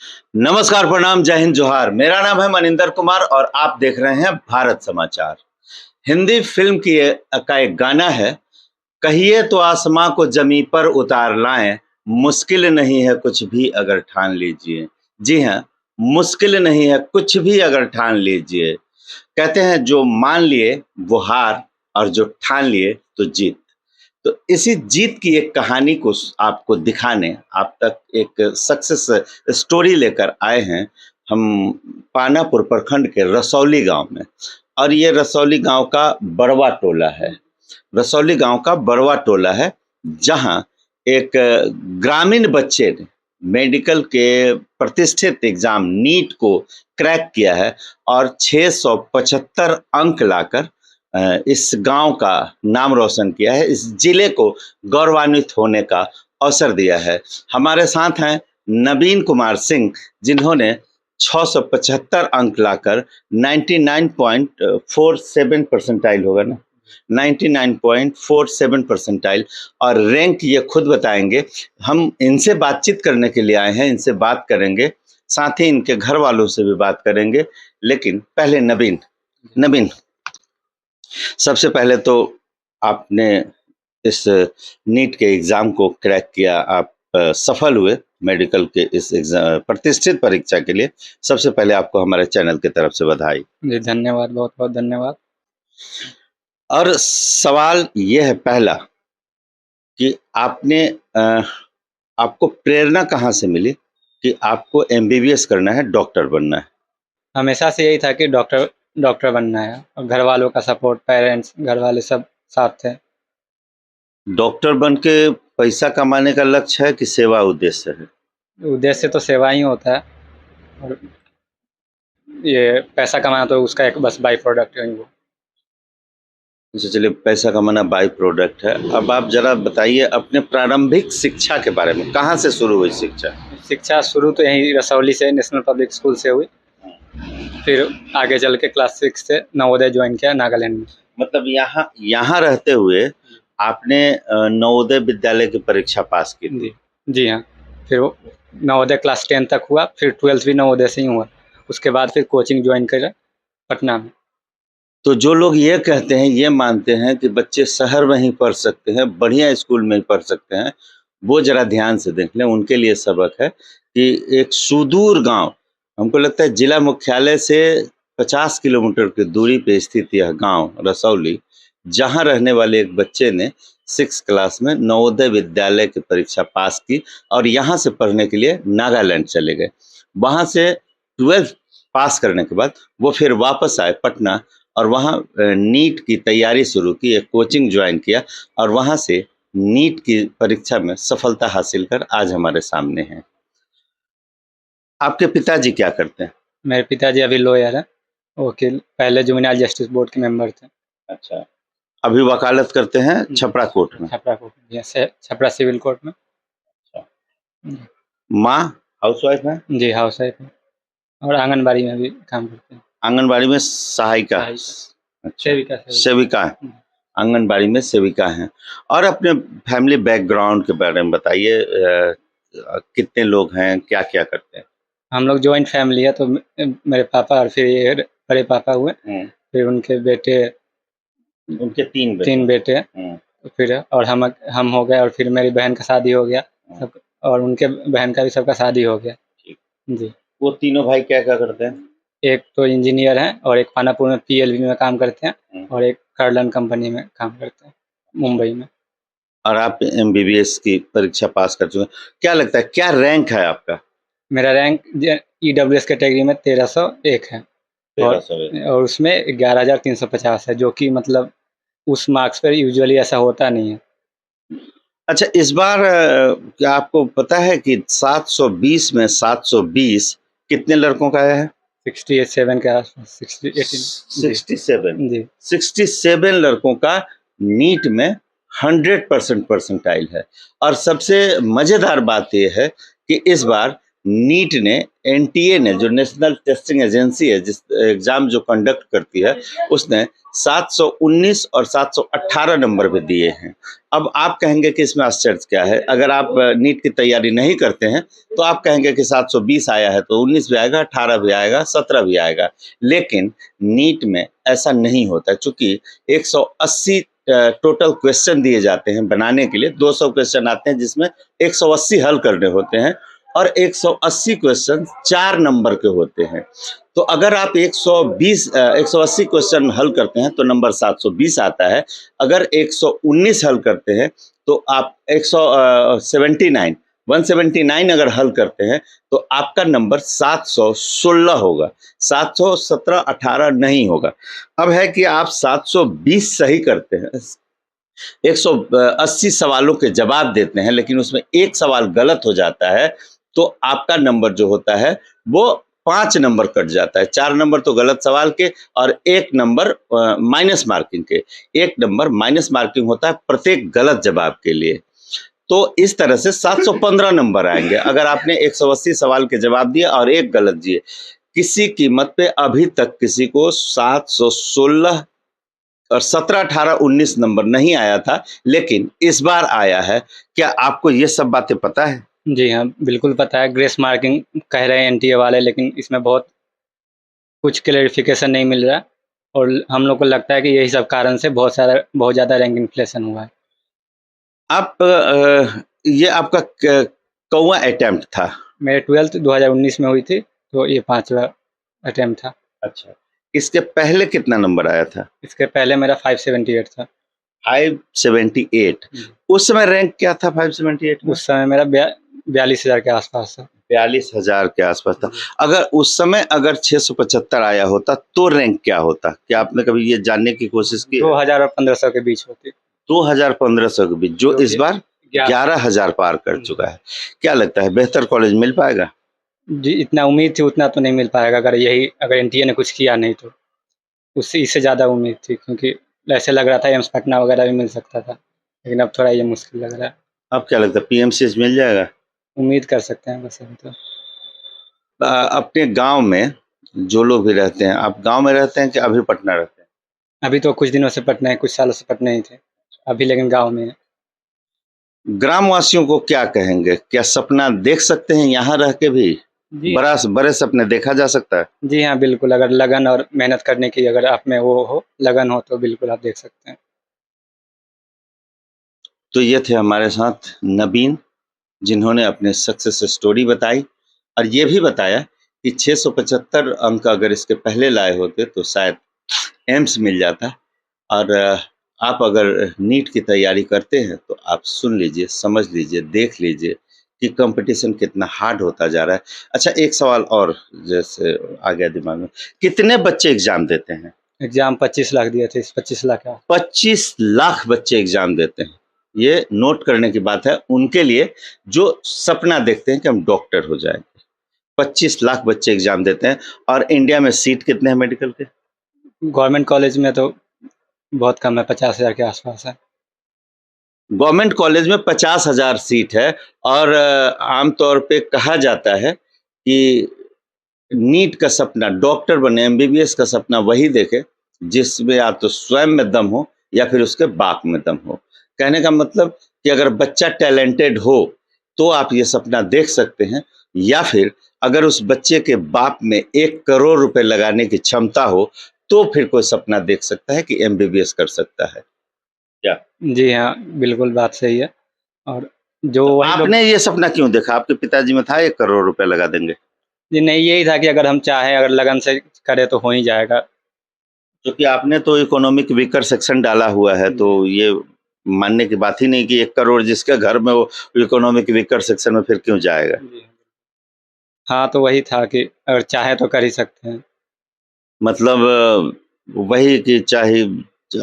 नमस्कार, प्रणाम, जय हिंद, जोहार। मेरा नाम है मनिंदर कुमार और आप देख रहे हैं भारत समाचार। हिंदी फिल्म का एक गाना है, कहिए तो आसमां को जमी पर उतार लाएं, मुश्किल नहीं है कुछ भी अगर ठान लीजिए। जी हाँ, मुश्किल नहीं है कुछ भी अगर ठान लीजिए। कहते हैं जो मान लिए वो हार और जो ठान लिए तो जीत। तो इसी जीत की एक कहानी को आपको दिखाने आप तक एक सक्सेस स्टोरी लेकर आए हैं हम पानापुर प्रखंड के रसौली गांव में। और ये रसौली गांव का बड़वा टोला है। रसौली गांव का बड़वा टोला है, जहां एक ग्रामीण बच्चे ने मेडिकल के प्रतिष्ठित एग्जाम नीट को क्रैक किया है और 675 अंक लाकर इस गांव का नाम रोशन किया है, इस जिले को गौरवान्वित होने का अवसर दिया है। हमारे साथ हैं नवीन कुमार सिंह, जिन्होंने 675 अंक लाकर 99.47 परसेंटाइल होगा ना, 99.47 परसेंटाइल और रैंक ये खुद बताएंगे। हम इनसे बातचीत करने के लिए आए हैं, इनसे बात करेंगे, साथ ही इनके घर वालों से भी बात करेंगे। लेकिन पहले नवीन, सबसे पहले तो आपने इस नीट के एग्जाम को क्रैक किया, आप सफल हुए मेडिकल के इस एग्जाम प्रतिष्ठित परीक्षा के लिए। सबसे पहले आपको हमारे चैनल की तरफ से बधाई। जी धन्यवाद, बहुत बहुत धन्यवाद। और सवाल ये है पहला कि आपको प्रेरणा कहाँ से मिली कि आपको एमबीबीएस करना है, डॉक्टर बनना है? हमेशा से यही था कि डॉक्टर बनना है और घर वालों का सपोर्ट, पेरेंट्स, घर वाले सब साथ थे। डॉक्टर बन के पैसा कमाने का लक्ष्य है कि सेवा उद्देश्य है? उद्देश्य तो सेवा ही होता है और ये पैसा कमाना तो उसका एक बस बाई प्रोडक्ट है वो। अच्छा, चलिए, पैसा कमाना बाई प्रोडक्ट है। अब आप जरा बताइए अपने प्रारंभिक शिक्षा के बारे में, कहाँ से शुरू हुई शिक्षा? शिक्षा शुरू तो यहीं रसौली से, नेशनल पब्लिक स्कूल से हुई। फिर आगे चल के क्लास 6 से नवोदय ज्वाइन किया नागालैंड में। मतलब यहाँ रहते हुए आपने नवोदय विद्यालय की परीक्षा पास की थी? जी हाँ। फिर वो नवोदय क्लास 10 तक हुआ, फिर 12th भी नवोदय से ही हुआ। उसके बाद फिर कोचिंग ज्वाइन करा पटना में। तो जो लोग ये कहते हैं, ये मानते हैं कि बच्चे शहर में ही पढ़ सकते हैं, बढ़िया स्कूल में ही पढ़ सकते हैं, वो जरा ध्यान से देख लें। उनके लिए सबक है कि एक सुदूर गांव, हमको लगता है जिला मुख्यालय से 50 किलोमीटर की दूरी पे स्थित यह गांव रसौली, जहां रहने वाले एक बच्चे ने 6 क्लास में नवोदय विद्यालय की परीक्षा पास की और यहाँ से पढ़ने के लिए नागालैंड चले गए। वहां से 12th पास करने के बाद वो फिर वापस आए पटना और वहाँ नीट की तैयारी शुरू की, एक कोचिंग ज्वाइन किया और वहाँ से नीट की परीक्षा में सफलता हासिल कर आज हमारे सामने हैं। आपके पिताजी क्या करते हैं? मेरे पिताजी अभी लॉयर है, वकील, पहले जुवेनाइल जस्टिस बोर्ड के मेंबर थे। अच्छा, अभी वकालत करते हैं छपरा कोर्ट में? छपरा कोर्ट में, जैसे छपरा सिविल कोर्ट में। माँ हाउसवाइफ है? जी हाउस वाइफ है और आंगनबाड़ी में भी काम करते हैं। आंगनबाड़ी में सहायिका? अच्छा, सेविका है, आंगनबाड़ी में सेविका हैं। और अपने फैमिली बैकग्राउंड के बारे में बताइए, कितने लोग हैं, क्या क्या करते हैं? हम लोग जॉइंट फैमिली है, तो मेरे पापा और फिर ये बड़े पापा हुए, फिर उनके बेटे, उनके 3 बेटे हैं, फिर और हम हो गए और फिर मेरी बहन का शादी हो गया सब, और उनके बहन का भी सबका शादी हो गया। जी। वो तीनों भाई क्या क्या करते हैं? एक तो इंजीनियर है और एक पानापुर में पीएलवी में काम करते हैं और एक कर्लन कंपनी में काम करते हैं मुंबई में। और आप एमबीबीएस की परीक्षा पास कर चुके हैं। क्या लगता है क्या रैंक है आपका? मेरा रैंक ईडब्ल्यूएस कैटेगरी में 1301 है और उसमें 11,350 है, जो कि मतलब उस मार्क्स पर यूजुअली ऐसा होता नहीं है। अच्छा, इस बार क्या आपको पता है कि 720 में 720 कितने लड़कों का आया है? 67 के आसपास, 67 जी। 67 लड़कों का नीट में 100% परसेंटाइल है। और सबसे मजेदार बात यह है कि इस बार नीट ने, एनटीए ने, जो नेशनल टेस्टिंग एजेंसी है, जिस एग्जाम जो कंडक्ट करती है, उसने 719 और 718 नंबर भी दिए हैं। अब आप कहेंगे कि इसमें आश्चर्य क्या है? अगर आप नीट की तैयारी नहीं करते हैं तो आप कहेंगे कि 720 आया है तो 19 भी आएगा, 18 भी आएगा, 17 भी आएगा। लेकिन नीट में ऐसा नहीं होता, चूंकि 180 टोटल क्वेश्चन दिए जाते हैं बनाने के लिए। 200 क्वेश्चन आते हैं जिसमें 180 हल करने होते हैं, और 180 क्वेश्चन 4 नंबर के होते हैं। तो अगर आप 180 क्वेश्चन हल करते हैं तो नंबर 720 आता है। अगर 119 हल करते हैं तो आप 179 अगर हल करते हैं तो आपका नंबर 716 होगा, 717, 18 नहीं होगा। अब है कि आप 720 सही करते हैं, 180 सवालों के जवाब देते हैं, लेकिन उसमें एक सवाल गलत हो जाता है तो आपका नंबर जो होता है वो 5 नंबर कट जाता है। 4 नंबर तो गलत सवाल के और 1 नंबर माइनस मार्किंग के। 1 नंबर माइनस मार्किंग होता है प्रत्येक गलत जवाब के लिए। तो इस तरह से 715 नंबर आएंगे अगर आपने 180 सवाल के जवाब दिए और 1 गलत दिए। किसी कीमत पे अभी तक किसी को 716 और 17, 18, 19 नंबर नहीं आया था, लेकिन इस बार आया है। क्या आपको ये सब बातें पता है? जी हाँ, बिल्कुल पता है। ग्रेस मार्किंग कह रहे हैं एनटीए वाले, लेकिन इसमें बहुत कुछ क्लैरिफिकेशन नहीं मिल रहा, और हम लोग को लगता है कि यही सब कारण से बहुत ज़्यादा रैंक इन्फ्लेशन हुआ है। आप ये आपका कौवा अटेम्प्ट था? मेरे 12th 2019 में हुई थी, तो ये 5वां अटेम्प्ट था। अच्छा, इसके पहले कितना नंबर आया था? इसके पहले मेरा 578 था। 578। उस समय रैंक क्या था 578 में? उस समय मेरा 42,000 के आसपास था। 42,000 के आसपास था। अगर उस समय अगर 675 आया होता तो रैंक क्या होता? क्या आपने कभी ये जानने की कोशिश की? 2000 और 1500 के बीच होती। 2000-1500 के बीच, जो इस बार 11,000 पार कर चुका है। क्या लगता है बेहतर कॉलेज मिल पाएगा? जी, इतना उम्मीद थी उतना तो नहीं मिल पाएगा, अगर एनटीए ने कुछ किया नहीं तो। उससे इससे ज़्यादा उम्मीद थी, क्योंकि ऐसे लग रहा था एम्स पटना वगैरह भी मिल सकता था, लेकिन अब थोड़ा ये मुश्किल लग रहा है। अब क्या लगता है पीएमसीएच मिल जाएगा? उम्मीद कर सकते हैं बस अभी तो। अपने गांव में जो लोग भी रहते हैं, आप गांव में रहते हैं कि अभी पटना रहते हैं? अभी तो कुछ दिनों से पटना है, कुछ सालों से पटना ही थे, अभी लेकिन गाँव में है। ग्रामवासियों को क्या कहेंगे? क्या सपना देख सकते हैं यहाँ रह के भी? जी बड़े सपने देखा जा सकता है? जी हाँ, बिल्कुल। अगर लगन और मेहनत करने की अगर आप में वो हो, लगन हो, तो बिल्कुल आप देख सकते हैं। तो ये थे हमारे साथ नबीन, जिन्होंने अपने सक्सेस स्टोरी बताई और ये भी बताया कि 675 अंक अगर इसके पहले लाए होते तो शायद एम्स मिल जाता। और आप अगर नीट की तैयारी करते हैं तो आप सुन लीजिए, समझ लीजिए, देख लीजिए कि कंपटीशन कितना हार्ड होता जा रहा है। अच्छा, एक सवाल और जैसे आ गया दिमाग में, कितने बच्चे एग्जाम देते हैं? एग्ज़ाम 25 लाख दिए थे, 25 लाख का। 25 लाख बच्चे एग्जाम देते हैं। ये नोट करने की बात है उनके लिए जो सपना देखते हैं कि हम डॉक्टर हो जाएंगे। 25 लाख बच्चे एग्जाम देते हैं। और इंडिया में सीट कितने हैं मेडिकल के? गवर्नमेंट कॉलेज में तो बहुत कम है, 50,000 के आसपास है। गवर्नमेंट कॉलेज में 50,000 सीट है। और आमतौर पे कहा जाता है कि नीट का सपना, डॉक्टर बने, एमबीबीएस का सपना वही देखे जिसमें या तो स्वयं में दम हो या फिर उसके बाप में दम हो। कहने का मतलब कि अगर बच्चा टैलेंटेड हो तो आप ये सपना देख सकते हैं, या फिर अगर उस बच्चे के बाप में 1 करोड़ रुपए लगाने की क्षमता हो तो फिर कोई सपना देख सकता है कि एमबीबीएस कर सकता है। क्या जी हाँ, बिल्कुल बात सही है। और जो तो वही लोग, आपने ये सपना क्यों देखा? आपके पिताजी में था 1 करोड़ रुपए लगा देंगे? जी नहीं, यही था कि अगर हम चाहें, अगर लगन से करें तो हो ही जाएगा। क्योंकि आपने तो इकोनॉमिक वीकर सेक्शन डाला हुआ है, तो ये मानने की बात ही नहीं कि 1 करोड़ जिसके घर में वो इकोनॉमिक वीकर सेक्शन में फिर क्यों जाएगा? जी। हाँ, तो वही था कि अगर चाहे तो कर ही सकते हैं। मतलब वही कि चाहे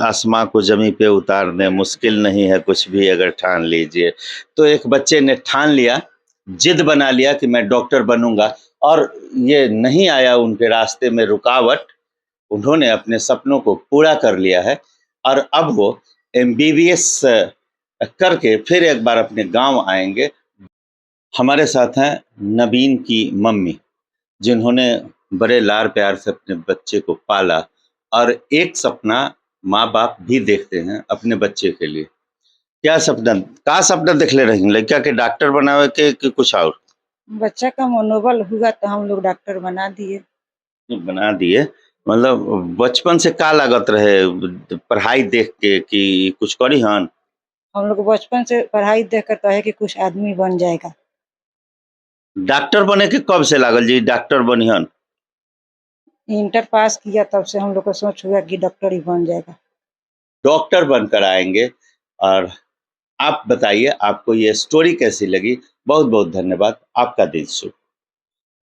आसमां को जमी पे उतार दें, मुश्किल नहीं है कुछ भी अगर ठान लीजिए। तो एक बच्चे ने ठान लिया, जिद बना लिया कि मैं डॉक्टर बनूंगा, और ये नहीं आया उनके रास्ते में रुकावट। उन्होंने अपने सपनों को पूरा कर लिया है और अब वो एमबीबीएस करके फिर एक बार अपने गांव आएंगे। हमारे साथ हैं नवीन की मम्मी, जिन्होंने बड़े लाड़ प्यार से अपने बच्चे को पाला और एक सपना माँ-बाप भी देखते हैं अपने बच्चे के लिए। क्या सपना का सपना देखले रही लड़का के डॉक्टर बनावे के कि कुछ और? बच्चा का मनोबल हुआ तो हम लोग डॉक्टर बना दिए। बना दिए। मतलब बचपन से का लागत रहे पढ़ाई देख के कि कुछ करी हन? हम लोग बचपन से पढ़ाई देख कर कहे कि कुछ आदमी बन जाएगा। डॉक्टर बने के कब से लागल जी डॉक्टर बनिहन? इंटर पास किया तब से हम लोग को सोच हुआ कि डॉक्टर ही बन जाएगा। डॉक्टर बनकर आएँगे। और आप बताइए आपको ये स्टोरी कैसी लगी? बहुत-बहुत धन्यवाद। आपका दिन शुभ।